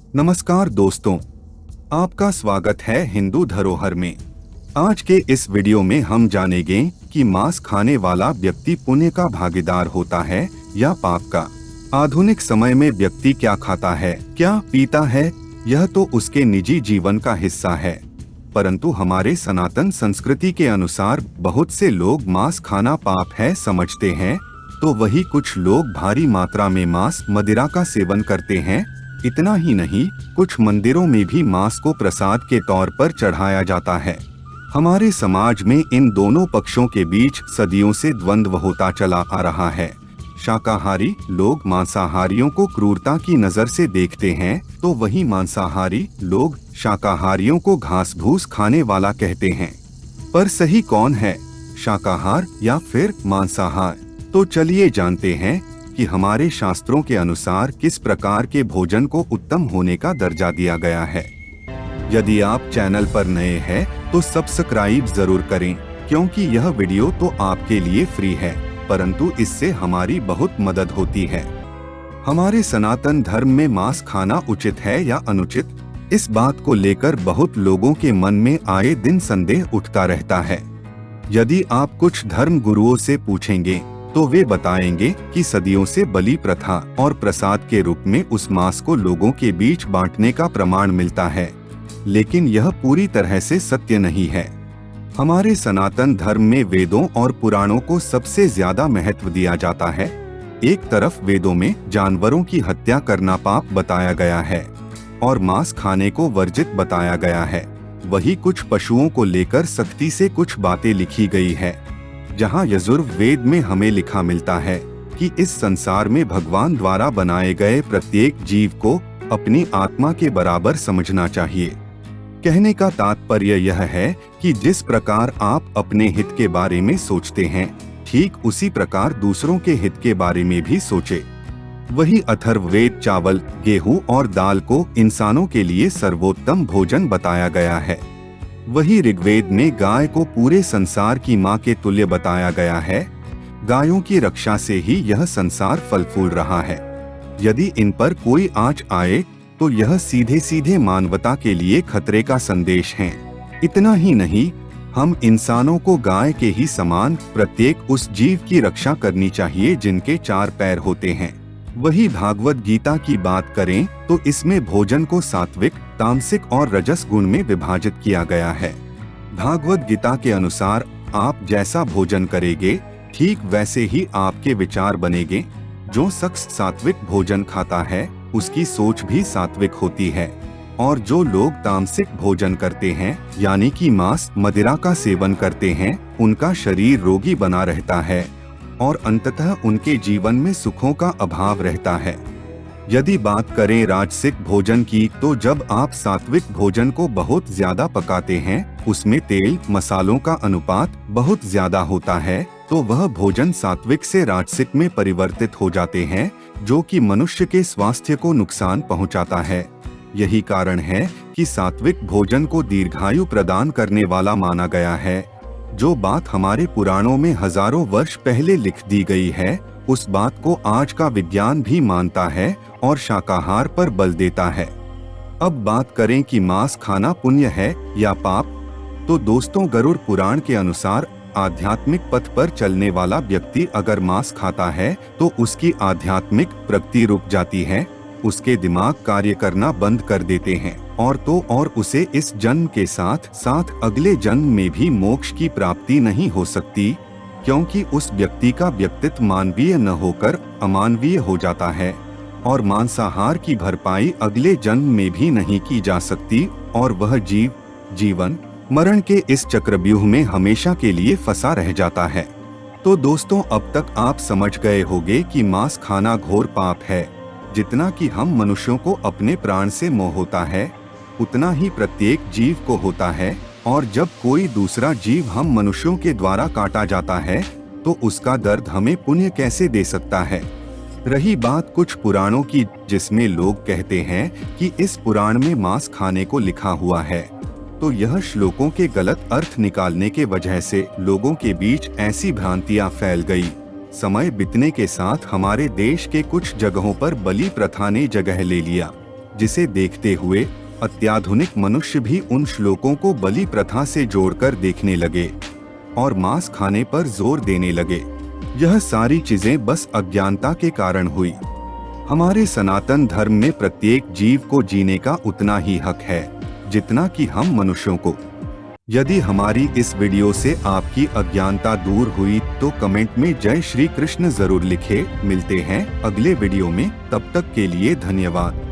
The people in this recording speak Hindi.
नमस्कार दोस्तों, आपका स्वागत है हिंदू धरोहर में। आज के इस वीडियो में हम जानेंगे कि मांस खाने वाला व्यक्ति पुण्य का भागीदार होता है या पाप का। आधुनिक समय में व्यक्ति क्या खाता है, क्या पीता है, यह तो उसके निजी जीवन का हिस्सा है। परंतु हमारे सनातन संस्कृति के अनुसार बहुत से लोग मांस खाना पाप है समझते हैं, तो वही कुछ लोग भारी मात्रा में मांस मदिरा का सेवन करते हैं। इतना ही नहीं, कुछ मंदिरों में भी मांस को प्रसाद के तौर पर चढ़ाया जाता है। हमारे समाज में इन दोनों पक्षों के बीच सदियों से द्वंद्व होता चला आ रहा है। शाकाहारी लोग मांसाहारियों को क्रूरता की नजर से देखते हैं, तो वही मांसाहारी लोग शाकाहारियों को घास भूस खाने वाला कहते हैं। पर सही कौन है, शाकाहार या फिर मांसाहार? तो चलिए जानते हैं कि हमारे शास्त्रों के अनुसार किस प्रकार के भोजन को उत्तम होने का दर्जा दिया गया है। यदि आप चैनल पर नए हैं तो सब्सक्राइब जरूर करें, क्योंकि यह वीडियो तो आपके लिए फ्री है, परंतु इससे हमारी बहुत मदद होती है। हमारे सनातन धर्म में मांस खाना उचित है या अनुचित, इस बात को लेकर बहुत लोगों के मन में आए दिन संदेह उठता रहता है। यदि आप कुछ धर्म गुरुओं से पूछेंगे तो वे बताएंगे कि सदियों से बलि प्रथा और प्रसाद के रूप में उस मांस को लोगों के बीच बांटने का प्रमाण मिलता है, लेकिन यह पूरी तरह से सत्य नहीं है। हमारे सनातन धर्म में वेदों और पुराणों को सबसे ज्यादा महत्व दिया जाता है। एक तरफ वेदों में जानवरों की हत्या करना पाप बताया गया है और मांस खाने को वर्जित बताया गया है, वही कुछ पशुओं को लेकर सख्ती से कुछ बातें लिखी गई है। जहाँ यजुर्वेद में हमें लिखा मिलता है कि इस संसार में भगवान द्वारा बनाए गए प्रत्येक जीव को अपनी आत्मा के बराबर समझना चाहिए। कहने का तात्पर्य यह है कि जिस प्रकार आप अपने हित के बारे में सोचते हैं, ठीक उसी प्रकार दूसरों के हित के बारे में भी सोचे। वही अथर्ववेद चावल, गेहूं और दाल को इंसानों के लिए सर्वोत्तम भोजन बताया गया है। वही ऋग्वेद में गाय को पूरे संसार की मां के तुल्य बताया गया है। गायों की रक्षा से ही यह संसार फल फूल रहा है। यदि इन पर कोई आंच आए तो यह सीधे सीधे मानवता के लिए खतरे का संदेश है। इतना ही नहीं, हम इंसानों को गाय के ही समान प्रत्येक उस जीव की रक्षा करनी चाहिए जिनके 4 पैर होते हैं। वही भागवत गीता की बात करें तो इसमें भोजन को सात्विक, तामसिक और रजस गुण में विभाजित किया गया है। भागवत गीता के अनुसार आप जैसा भोजन करेंगे, ठीक वैसे ही आपके विचार बनेंगे। जो शख्स सात्विक भोजन खाता है उसकी सोच भी सात्विक होती है, और जो लोग तामसिक भोजन करते हैं यानी कि मांस मदिरा का सेवन करते हैं, उनका शरीर रोगी बना रहता है और अंततः उनके जीवन में सुखों का अभाव रहता है। यदि बात करें राजसिक भोजन की, तो जब आप सात्विक भोजन को बहुत ज्यादा पकाते हैं, उसमें तेल मसालों का अनुपात बहुत ज्यादा होता है, तो वह भोजन सात्विक से राजसिक में परिवर्तित हो जाते हैं, जो कि मनुष्य के स्वास्थ्य को नुकसान पहुंचाता है। यही कारण है कि सात्विक भोजन को दीर्घायु प्रदान करने वाला माना गया है। जो बात हमारे पुराणों में हजारों वर्ष पहले लिख दी गई है, उस बात को आज का विज्ञान भी मानता है और शाकाहार पर बल देता है। अब बात करें कि मांस खाना पुण्य है या पाप, तो दोस्तों गरुड़ पुराण के अनुसार आध्यात्मिक पथ पर चलने वाला व्यक्ति अगर मांस खाता है तो उसकी आध्यात्मिक प्रगति रुक जाती है, उसके दिमाग कार्य करना बंद कर देते हैं, और उसे इस जन्म के साथ साथ अगले जन्म में भी मोक्ष की प्राप्ति नहीं हो सकती, क्योंकि उस व्यक्ति का व्यक्तित्व मानवीय न होकर अमानवीय हो जाता है और मांसाहार की भरपाई अगले जन्म में भी नहीं की जा सकती, और वह जीवन मरण के इस चक्रव्यूह में हमेशा के लिए फंसा रह जाता है। तो दोस्तों, अब तक आप समझ गए होंगे कि मांस खाना घोर पाप है। जितना कि हम मनुष्यों को अपने प्राण से मोह होता है, उतना ही प्रत्येक जीव को होता है, और जब कोई दूसरा जीव हम मनुष्यों के द्वारा काटा जाता है तो उसका दर्द हमें पुण्य कैसे दे सकता है। रही बात कुछ पुराणों की, जिसमें लोग कहते हैं कि इस पुराण में मांस खाने को लिखा हुआ है, तो यह श्लोकों के गलत अर्थ निकालने के वजह से लोगों के बीच ऐसी भ्रांतियां फैल गई। समय बीतने के साथ हमारे देश के कुछ जगहों पर बलि प्रथा ने जगह ले लिया, जिसे देखते हुए अत्याधुनिक मनुष्य भी उन श्लोकों को बलि प्रथा से जोड़कर देखने लगे और मांस खाने पर जोर देने लगे। यह सारी चीजें बस अज्ञानता के कारण हुई। हमारे सनातन धर्म में प्रत्येक जीव को जीने का उतना ही हक है जितना कि हम मनुष्यों को। यदि हमारी इस वीडियो से आपकी अज्ञानता दूर हुई तो कमेंट में जय श्री कृष्ण जरूर लिखें। मिलते हैं अगले वीडियो में, तब तक के लिए धन्यवाद।